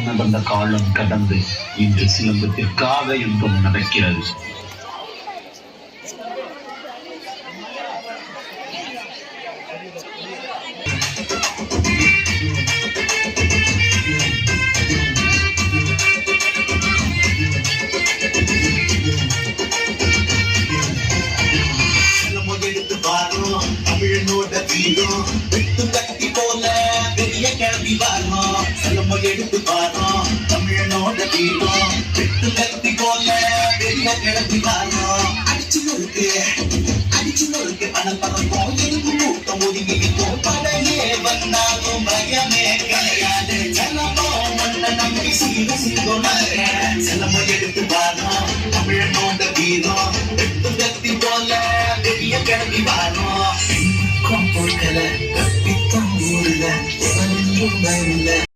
நடந்த காலம் கடந்து இன்று சிலம்பத்திற்காக யுத்தம் நடக்கிறது. தமிழனோட வீரம் வெட்டு கட்டி போல பெரிய கிளம்பி வாரம் செலம எடுத்து வாரம் தமிழனோட வீரம் வெட்டு கட்டி போல பெரிய கிளம்பி வாரம் அடிச்சு நொறுக்கு பணப்பறப்போம் எதுக்கு கூட்டம் ஒதுங்கிக்கும் படையே வந்தாலும் பயமே கிடையாது செலமோ மண்ண நம்பி சீரும் செலம எடுத்து வாரம் தமிழனோட வீரம்